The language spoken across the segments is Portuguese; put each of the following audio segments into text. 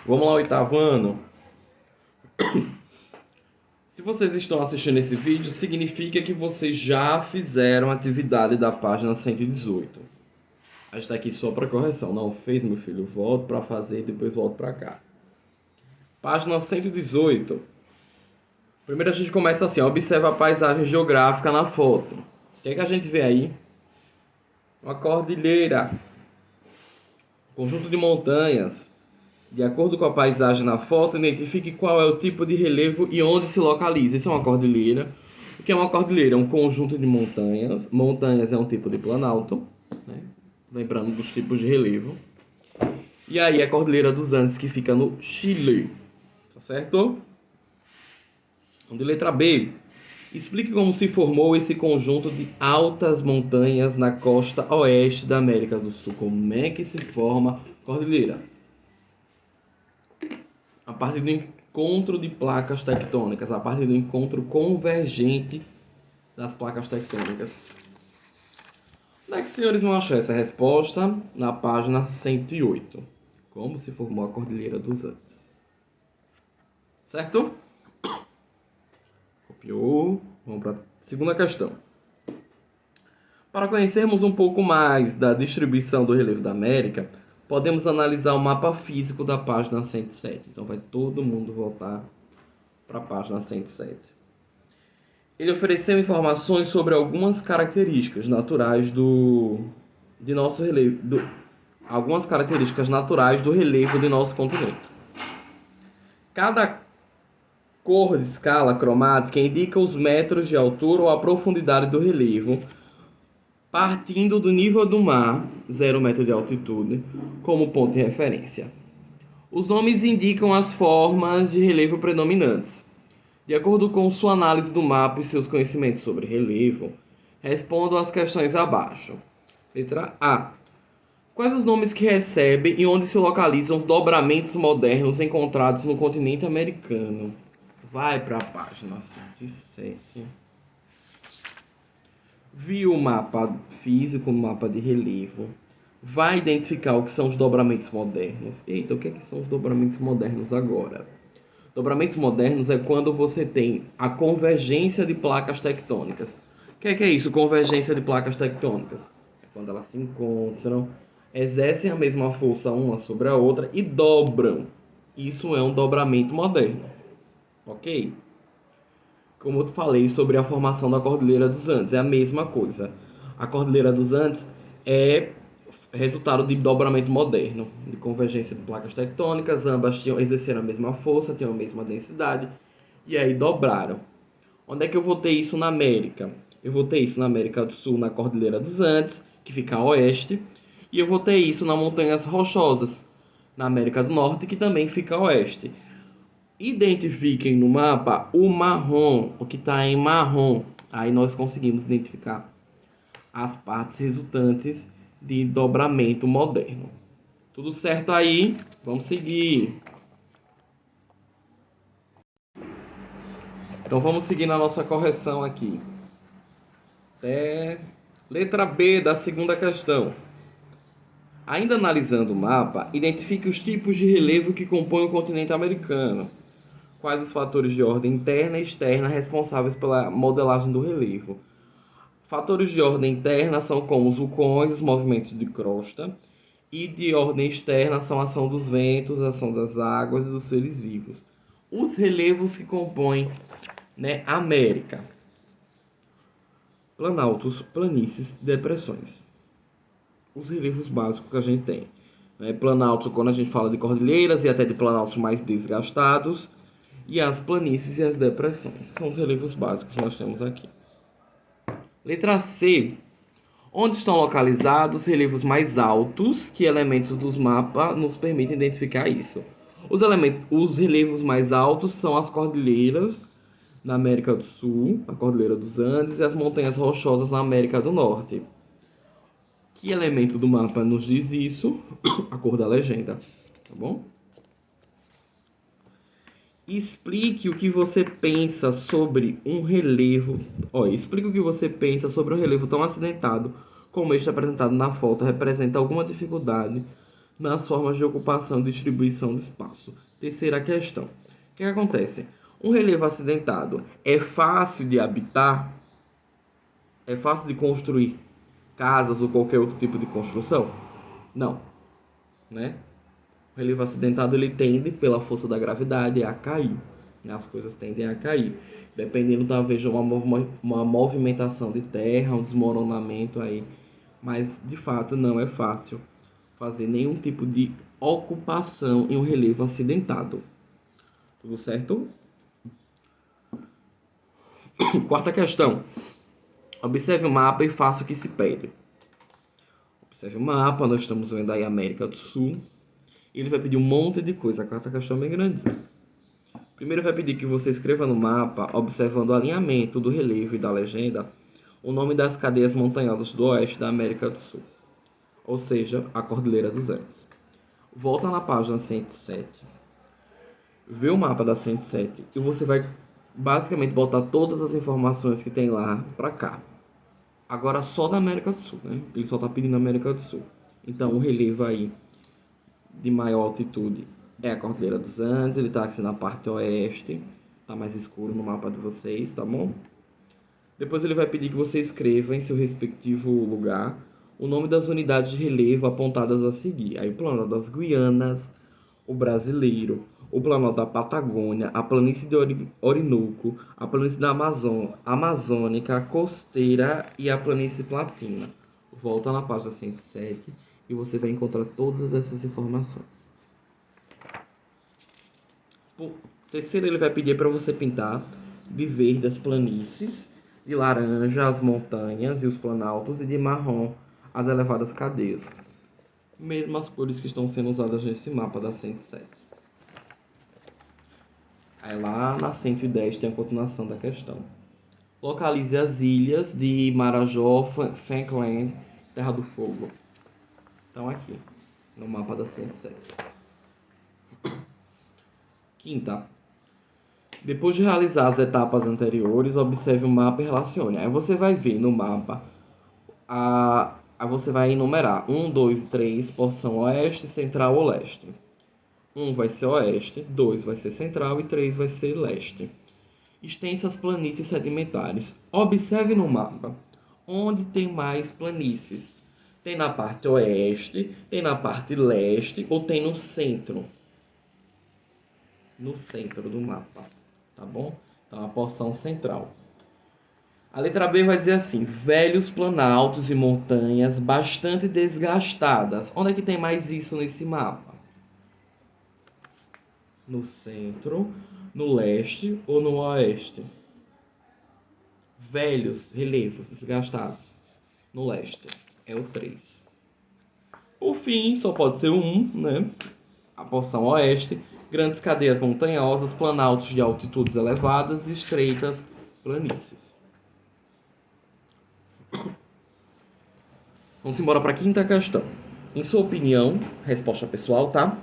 Vamos lá, oitavo ano. Se vocês estão assistindo esse vídeo, significa que vocês já fizeram a atividade da página 118. A gente está aqui só para correção. Não fez, meu filho? Volto para fazer e depois volto para cá. Página 118. Primeiro a gente começa assim, ó, observa a paisagem geográfica na foto. O que é que a gente vê aí? Uma cordilheira. Conjunto de montanhas. De acordo com a paisagem na foto, identifique qual é o tipo de relevo e onde se localiza. Isso é uma cordilheira. O que é uma cordilheira? É um conjunto de montanhas. Montanhas é um tipo de planalto, né? Lembrando dos tipos de relevo. E aí a Cordilheira dos Andes, que fica no Chile. Tá certo? Então, de letra B. Explique como se formou esse conjunto de altas montanhas na costa oeste da América do Sul. Como é que se forma a cordilheira? A partir do encontro de placas tectônicas, a partir do encontro convergente das placas tectônicas. Onde é que os senhores vão achar essa resposta? Na página 108. Como se formou a Cordilheira dos Andes. Certo? Copiou. Vamos para a segunda questão. Para conhecermos um pouco mais da distribuição do relevo da América, podemos analisar o mapa físico da página 107. Então vai todo mundo voltar para a página 107. Ele ofereceu informações sobre algumas características naturais de nosso relevo, algumas características naturais do relevo de nosso continente. Cada cor de escala cromática indica os metros de altura ou a profundidade do relevo, partindo do nível do mar, 0 metro de altitude, como ponto de referência. Os nomes indicam as formas de relevo predominantes. De acordo com sua análise do mapa e seus conhecimentos sobre relevo, respondam às questões abaixo. Letra A. Quais os nomes que recebem e onde se localizam os dobramentos modernos encontrados no continente americano? Vai para a página 107. Viu o mapa físico, o mapa de relevo. Vai identificar o que são os dobramentos modernos. Eita, o que são os dobramentos modernos agora? Dobramentos modernos é quando você tem a convergência de placas tectônicas. O que é isso, convergência de placas tectônicas? É quando elas se encontram, exercem a mesma força uma sobre a outra e dobram. Isso é um dobramento moderno. Ok? Como eu falei sobre a formação da Cordilheira dos Andes, é a mesma coisa. A Cordilheira dos Andes é resultado de dobramento moderno, de convergência de placas tectônicas, ambas exerceram a mesma força, tinham a mesma densidade, e aí dobraram. Onde é que eu vou ter isso na América? Eu vou ter isso na América do Sul, na Cordilheira dos Andes, que fica a oeste, e eu vou ter isso nas Montanhas Rochosas, na América do Norte, que também fica a oeste. Identifiquem no mapa o marrom, o que está em marrom. Aí nós conseguimos identificar as partes resultantes de dobramento moderno. Tudo certo aí? Vamos seguir. Então vamos seguir na nossa correção aqui. Letra B da segunda questão. Ainda analisando o mapa, identifique os tipos de relevo que compõem o continente americano. Quais os fatores de ordem interna e externa responsáveis pela modelagem do relevo? Fatores de ordem interna são como os vulcões, os movimentos de crosta, e de ordem externa são a ação dos ventos, a ação das águas e dos seres vivos. Os relevos que compõem, a América: planaltos, planícies, depressões. Os relevos básicos que a gente tem. Planalto, quando a gente fala de cordilheiras e até de planaltos mais desgastados, e as planícies e as depressões. São os relevos básicos que nós temos aqui. Letra C. Onde estão localizados relevos mais altos? Que elementos dos mapas nos permitem identificar isso? Os relevos mais altos são as cordilheiras na América do Sul, a Cordilheira dos Andes, e as montanhas rochosas na América do Norte. Que elemento do mapa nos diz isso? A cor da legenda, tá bom? Explique o que você pensa sobre um relevo. Explique o que você pensa sobre um relevo tão acidentado como este apresentado na foto. Representa alguma dificuldade nas formas de ocupação e distribuição do espaço. Terceira questão. O que acontece? Um relevo acidentado é fácil de habitar? É fácil de construir casas ou qualquer outro tipo de construção? Não, né? O relevo acidentado ele tende, pela força da gravidade, a cair. As coisas tendem a cair. Dependendo, talvez, de uma movimentação de terra, um desmoronamento aí. Mas, de fato, não é fácil fazer nenhum tipo de ocupação em um relevo acidentado. Tudo certo? Quarta questão. Observe o mapa e faça o que se pede. Observe o mapa, nós estamos vendo aí a América do Sul. Ele vai pedir um monte de coisa. A quarta questão é bem grandinha. Primeiro vai pedir que você escreva no mapa, observando o alinhamento do relevo e da legenda, o nome das cadeias montanhosas do oeste da América do Sul, ou seja, a Cordilheira dos Andes. Volta na página 107, vê o mapa da 107 e você vai basicamente botar todas as informações que tem lá para cá. Agora só da América do Sul, né? Ele só está pedindo América do Sul. Então o relevo aí de maior altitude é a Cordilheira dos Andes, ele está aqui na parte oeste, está mais escuro no mapa de vocês, tá bom? Depois ele vai pedir que você escreva em seu respectivo lugar o nome das unidades de relevo apontadas a seguir. Aí o Planalto das Guianas, o Brasileiro, o Planalto da Patagônia, a Planície de Orinoco, a Planície da Amazônica, a Costeira e a Planície Platina. Volta na página 107 e você vai encontrar todas essas informações. Terceiro, ele vai pedir para você pintar de verde as planícies, de laranja as montanhas e os planaltos e de marrom as elevadas cadeias. Mesmas cores que estão sendo usadas nesse mapa da 107. Aí lá na 110 tem a continuação da questão. Localize as ilhas de Marajó, Falkland, Terra do Fogo. Estão aqui, no mapa da 107. Quinta. Depois de realizar as etapas anteriores, observe o mapa e relacione. Aí você vai ver no mapa, aí você vai enumerar 1, 2, 3, porção oeste, central ou leste. 1 vai ser oeste, 2 vai ser central e 3 vai ser leste. Extensas planícies sedimentares. Observe no mapa onde tem mais planícies. Tem na parte oeste, tem na parte leste ou tem no centro. No centro do mapa, tá bom? Então a porção central. A letra B vai dizer assim: velhos planaltos e montanhas bastante desgastadas. Onde é que tem mais isso nesse mapa? No centro, no leste ou no oeste? Velhos relevos desgastados. No leste. É o 3. Por fim, só pode ser o 1, né? A porção oeste. Grandes cadeias montanhosas, planaltos de altitudes elevadas e estreitas planícies. Vamos embora para a quinta questão. Em sua opinião, resposta pessoal, tá?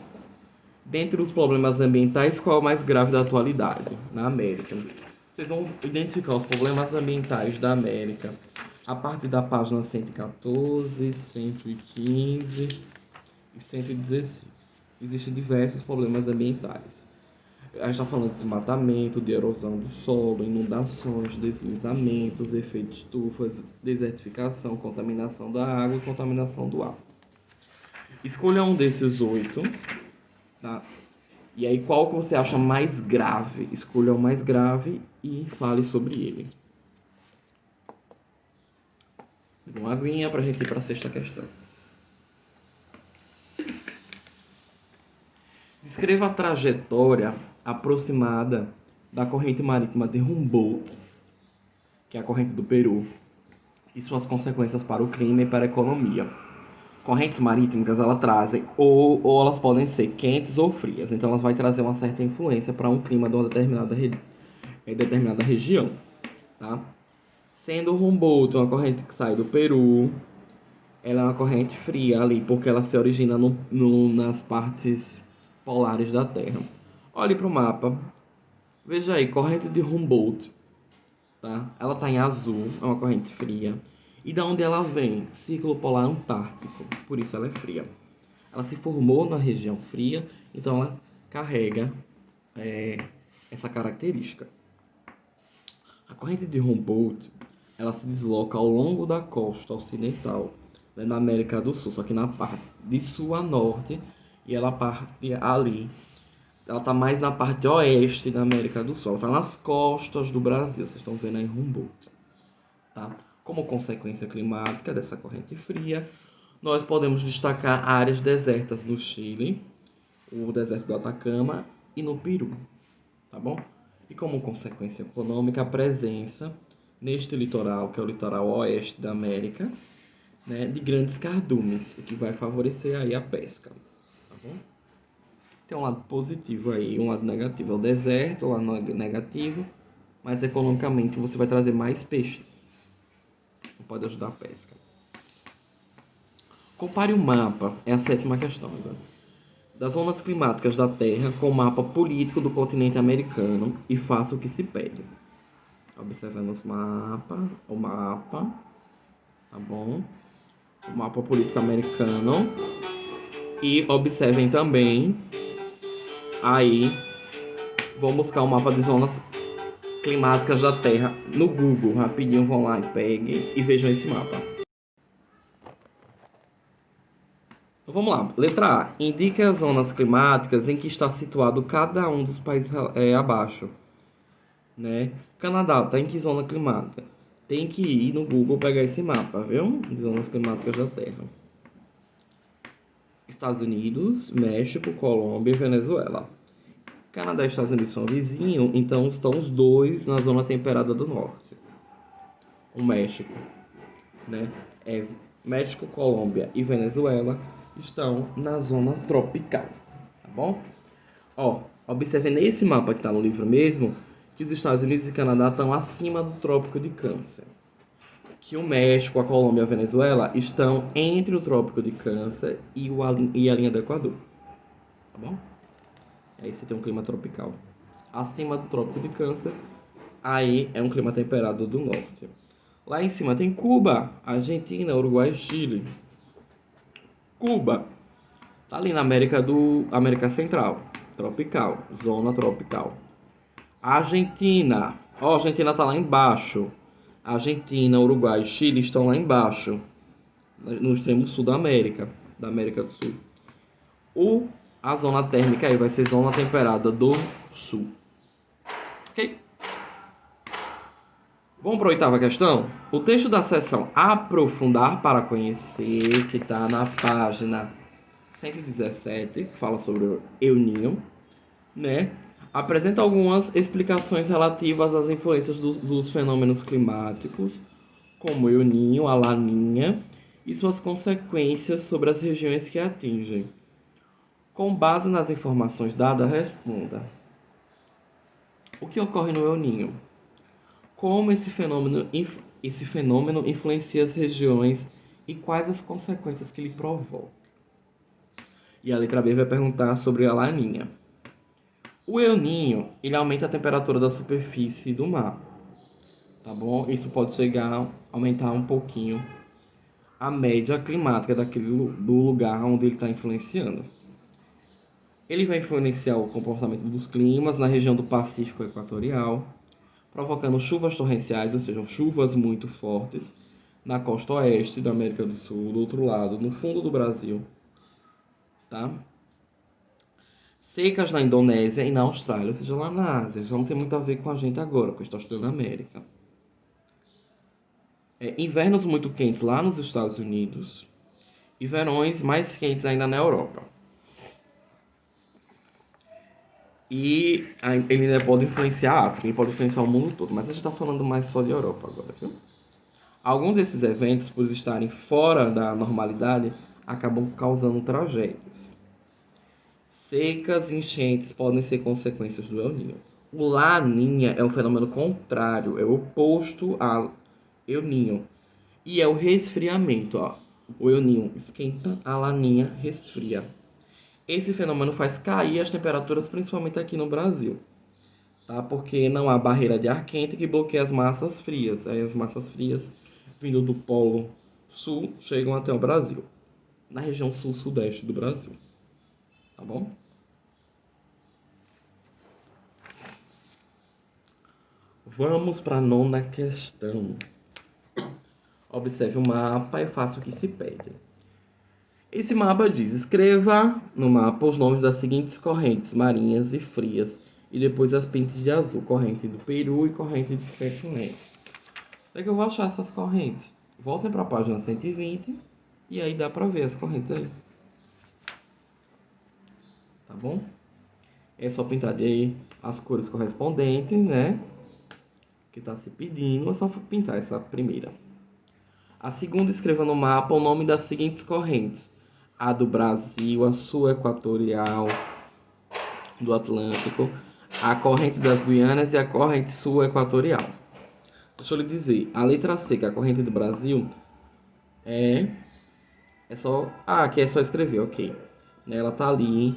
Dentre os problemas ambientais, qual é o mais grave da atualidade na América? Vocês vão identificar os problemas ambientais da América a partir da página 114, 115 e 116. Existem diversos problemas ambientais. A gente está falando de desmatamento, de erosão do solo, inundações, deslizamentos, efeito de estufa, desertificação, contaminação da água e contaminação do ar. Escolha um desses 8, tá? E aí, qual que você acha mais grave? Escolha o mais grave e fale sobre ele. Uma aguinha para a gente ir para a sexta questão. Descreva a trajetória aproximada da corrente marítima de Humboldt, que é a corrente do Peru, e suas consequências para o clima e para a economia. Correntes marítimas, elas trazem, ou elas podem ser quentes ou frias, então elas vão trazer uma certa influência para um clima de uma determinada região, tá? Sendo o Humboldt uma corrente que sai do Peru, ela é uma corrente fria ali, porque ela se origina nas partes polares da Terra. Olhe para o mapa, veja aí, corrente de Humboldt, tá? Ela está em azul, é uma corrente fria. E da onde ela vem? Círculo Polar Antártico, por isso ela é fria. ela se formou na região fria, então ela carrega essa característica. A corrente de Humboldt, ela se desloca ao longo da costa ocidental, né, na América do Sul, só que na parte de sul a norte, e ela parte ali. Ela está mais na parte oeste da América do Sul, ela está nas costas do Brasil, vocês estão vendo aí Humboldt. Tá? Como consequência climática dessa corrente fria, nós podemos destacar áreas desertas no Chile, o deserto do Atacama e no Peru, tá bom? E como consequência econômica, a presença neste litoral, que é o litoral oeste da América, né, de grandes cardumes, o que vai favorecer aí a pesca, tá bom? Tem um lado positivo aí, um lado negativo é o deserto, o lado negativo, mas economicamente você vai trazer mais peixes, pode ajudar a pesca. Compare o mapa, é a sétima questão agora, das zonas climáticas da Terra com o mapa político do continente americano e faça o que se pede. Observemos o mapa, tá bom? O mapa político americano. E observem também, aí, vão buscar o mapa de zonas climáticas da Terra no Google. Rapidinho vão lá e peguem e vejam esse mapa. Então vamos lá. Letra A. Indique as zonas climáticas em que está situado cada um dos países abaixo. Né? Canadá está em que zona climática? Tem que ir no Google pegar esse mapa, viu? De zonas climáticas da Terra. Estados Unidos, México, Colômbia e Venezuela. Canadá e Estados Unidos são vizinhos, então estão os dois na zona temperada do norte. O México, né? México, Colômbia e Venezuela estão na zona tropical, tá bom? Ó, observe nesse mapa que está no livro mesmo, que os Estados Unidos e Canadá estão acima do Trópico de Câncer. Que o México, a Colômbia e a Venezuela estão entre o Trópico de Câncer e a linha do Equador. Tá bom? Aí você tem um clima tropical. Acima do Trópico de Câncer, aí é um clima temperado do norte. Lá em cima tem Cuba, Argentina, Uruguai e Chile. Cuba tá ali na América Central, tropical, zona tropical. Argentina, ó, a Argentina tá lá embaixo. Argentina, Uruguai e Chile estão lá embaixo, no extremo sul da América do Sul. A zona térmica aí vai ser zona temperada do sul. Ok? Vamos para a oitava questão? O texto da seção Aprofundar para Conhecer, que está na página 117, que fala sobre o El Niño, né? Apresenta algumas explicações relativas às influências dos fenômenos climáticos, como o El Niño, a Laninha, e suas consequências sobre as regiões que atingem. Com base nas informações dadas, responda. O que ocorre no El Niño? Como esse fenômeno influencia as regiões e quais as consequências que ele provoca? E a letra B vai perguntar sobre a Laninha. O El Niño, ele aumenta a temperatura da superfície do mar, tá bom? Isso pode chegar a aumentar um pouquinho a média climática do lugar onde ele está influenciando. Ele vai influenciar o comportamento dos climas na região do Pacífico Equatorial, provocando chuvas torrenciais, ou seja, chuvas muito fortes, na costa oeste da América do Sul, do outro lado, no fundo do Brasil, tá? Secas na Indonésia e na Austrália, ou seja, lá na Ásia. Já não tem muito a ver com a gente agora, porque está estudando a América. Invernos muito quentes lá nos Estados Unidos e verões mais quentes ainda na Europa. E ele ainda pode influenciar a África, ele pode influenciar o mundo todo, mas a gente está falando mais só de Europa agora, viu? Alguns desses eventos, por estarem fora da normalidade, acabam causando tragédias. Secas e enchentes podem ser consequências do El Niño. O Laninha é um fenômeno contrário, é o oposto ao El Niño. E é o resfriamento, ó. O El Niño esquenta, a Laninha resfria. Esse fenômeno faz cair as temperaturas, principalmente aqui no Brasil, tá? Porque não há barreira de ar quente que bloqueia as massas frias. Aí as massas frias, vindo do Polo Sul, chegam até o Brasil, na região sul-sudeste do Brasil. Tá bom? Vamos para a 9ª questão. Observe o mapa e faça o que se pede. Esse mapa diz: escreva no mapa os nomes das seguintes correntes marinhas e frias e depois as pintes de azul, corrente do Peru e corrente de Falkland. Onde é que eu vou achar essas correntes? Voltem para a página 120 e aí dá para ver as correntes aí. Tá bom? É só pintar de aí as cores correspondentes, né? Que está se pedindo, é só pintar essa primeira. A segunda, escreva no mapa o nome das seguintes correntes: a do Brasil, a sul-equatorial do Atlântico, a corrente das Guianas e a corrente sul-equatorial. Deixa eu lhe dizer, a letra C, que é a corrente do Brasil, é só... aqui é só escrever, ok. Ela tá ali,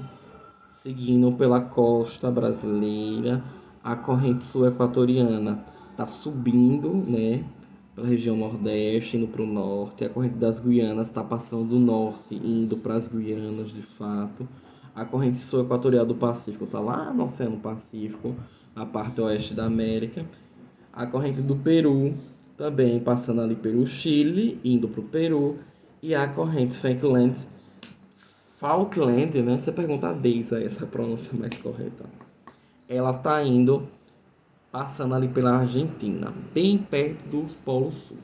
seguindo pela costa brasileira, a corrente sul-equatoriana tá subindo, né? Pela região nordeste, indo para o norte. A corrente das Guianas está passando do norte, indo para as Guianas, de fato. A corrente sul-equatorial do Pacífico está lá no Oceano Pacífico, na parte oeste da América. A corrente do Peru, também passando ali pelo Chile, indo para o Peru. E a corrente Falkland, né? Você pergunta a Deisa, essa pronúncia mais correta. Ela está indo... passando ali pela Argentina, bem perto do Polo Sul.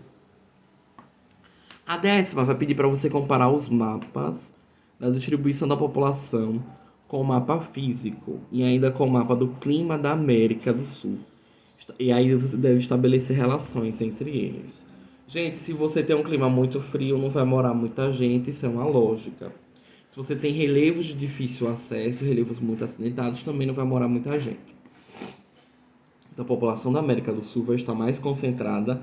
A 10ª vai pedir para você comparar os mapas da distribuição da população com o mapa físico e ainda com o mapa do clima da América do Sul. E aí você deve estabelecer relações entre eles. Gente, se você tem um clima muito frio, não vai morar muita gente, isso é uma lógica. Se você tem relevos de difícil acesso, relevos muito acidentados, também não vai morar muita gente. Então, a população da América do Sul vai estar mais concentrada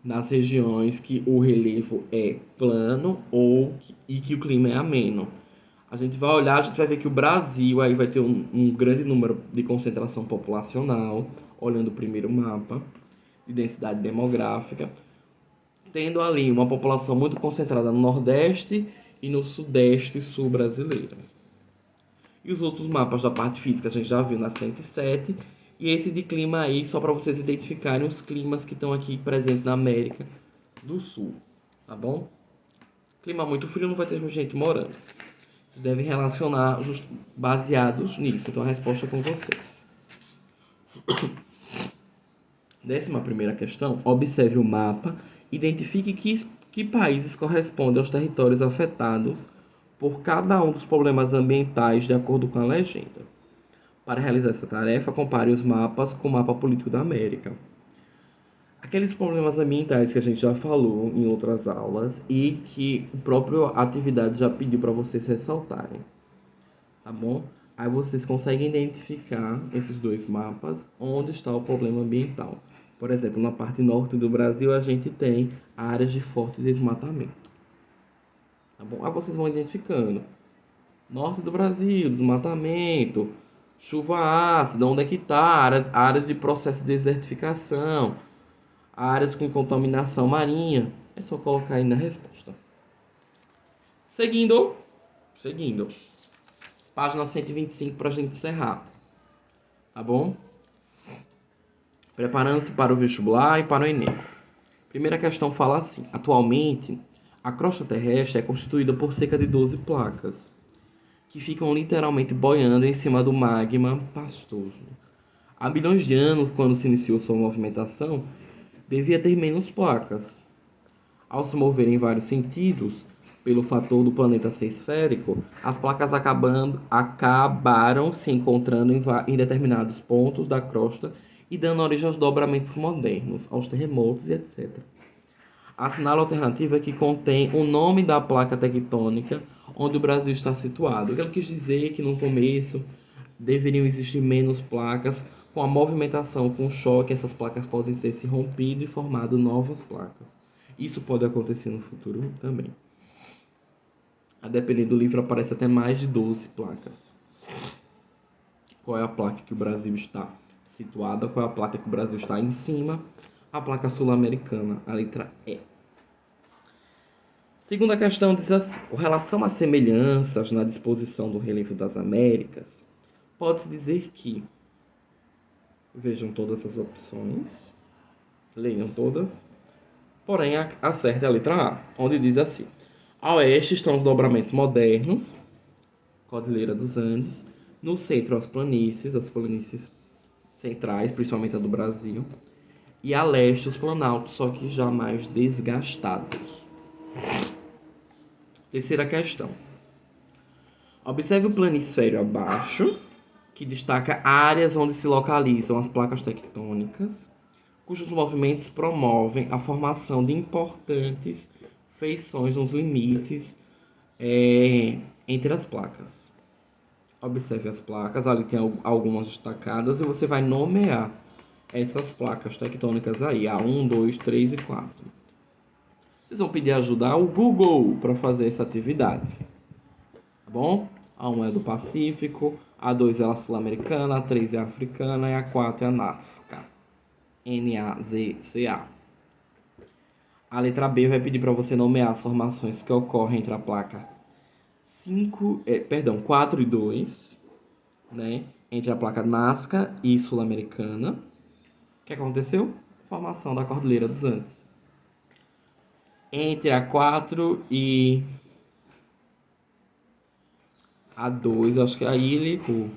nas regiões que o relevo é plano e que o clima é ameno. A gente vai olhar, a gente vai ver que o Brasil aí vai ter um grande número de concentração populacional, olhando o primeiro mapa de densidade demográfica, tendo ali uma população muito concentrada no Nordeste e no Sudeste sul brasileiro. E os outros mapas da parte física a gente já viu na 107. E esse de clima aí, só para vocês identificarem os climas que estão aqui presentes na América do Sul. Tá bom? Clima muito frio, não vai ter gente morando. Vocês devem relacionar baseados nisso. Então a resposta é com vocês. 11ª questão. Observe o mapa. Identifique que países correspondem aos territórios afetados por cada um dos problemas ambientais de acordo com a legenda. Para realizar essa tarefa, compare os mapas com o mapa político da América. Aqueles problemas ambientais que a gente já falou em outras aulas e que a própria atividade já pediu para vocês ressaltarem. Tá bom? Aí vocês conseguem identificar esses dois mapas onde está o problema ambiental. Por exemplo, na parte norte do Brasil a gente tem áreas de forte desmatamento. Tá bom? Aí vocês vão identificando. Norte do Brasil, desmatamento, chuva ácida, onde é que está? Áreas de processo de desertificação, áreas com contaminação marinha. É só colocar aí na resposta. Seguindo. Página 125 para a gente encerrar. Tá bom? Preparando-se para o vestibular e para o Enem. Primeira questão fala assim: atualmente, a crosta terrestre é constituída por cerca de 12 placas, que ficam literalmente boiando em cima do magma pastoso. Há bilhões de anos, quando se iniciou sua movimentação, devia ter menos placas. Ao se mover em vários sentidos, pelo fator do planeta ser esférico, as placas acabaram se encontrando em determinados pontos da crosta e dando origem aos dobramentos modernos, aos terremotos e etc. Assinala a alternativa que contém o nome da placa tectônica onde o Brasil está situado. O que ela quis dizer é que no começo deveriam existir menos placas. Com a movimentação, com o choque, essas placas podem ter se rompido e formado novas placas. Isso pode acontecer no futuro também. A depender do livro, aparece até mais de 12 placas. Qual é a placa que o Brasil está situada? Qual é a placa que o Brasil está em cima? A placa sul-americana, a letra E. Segunda questão diz assim: com relação às semelhanças na disposição do relevo das Américas, pode-se dizer que, vejam todas as opções, leiam todas, porém acerte a letra A, onde diz assim: a oeste estão os dobramentos modernos, Cordilheira dos Andes, no centro as planícies centrais, principalmente a do Brasil, e a leste os planaltos, só que já mais desgastados. Terceira questão. Observe o planisfério abaixo, que destaca áreas onde se localizam as placas tectônicas, cujos movimentos promovem a formação de importantes feições nos limites entre as placas. Observe as placas, ali tem algumas destacadas e você vai nomear essas placas tectônicas aí, a 1, 2, 3 e 4. Vocês vão pedir ajuda ao Google para fazer essa atividade, tá bom? A 1 é do Pacífico, a 2 é a Sul-Americana, a 3 é a Africana e a 4 é a Nazca. NAZCA. A letra B vai pedir para você nomear as formações que ocorrem entre a placa 4 e 2, né? Entre a placa Nazca e Sul-Americana. O que aconteceu? Formação da Cordilheira dos Andes. Entre a 4 e a 2, eu acho que aí ele errou,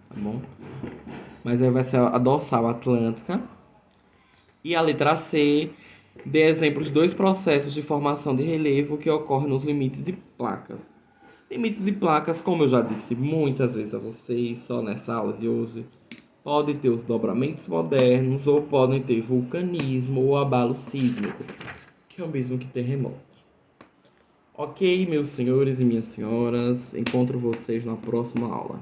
tá bom? Mas aí vai ser a dorsal atlântica. E a letra C, dê exemplos de dois processos de formação de relevo que ocorrem nos limites de placas. Limites de placas, como eu já disse muitas vezes a vocês, só nessa aula de hoje, podem ter os dobramentos modernos ou podem ter vulcanismo ou abalo sísmico, que é o mesmo que terremoto. Ok, meus senhores e minhas senhoras, encontro vocês na próxima aula.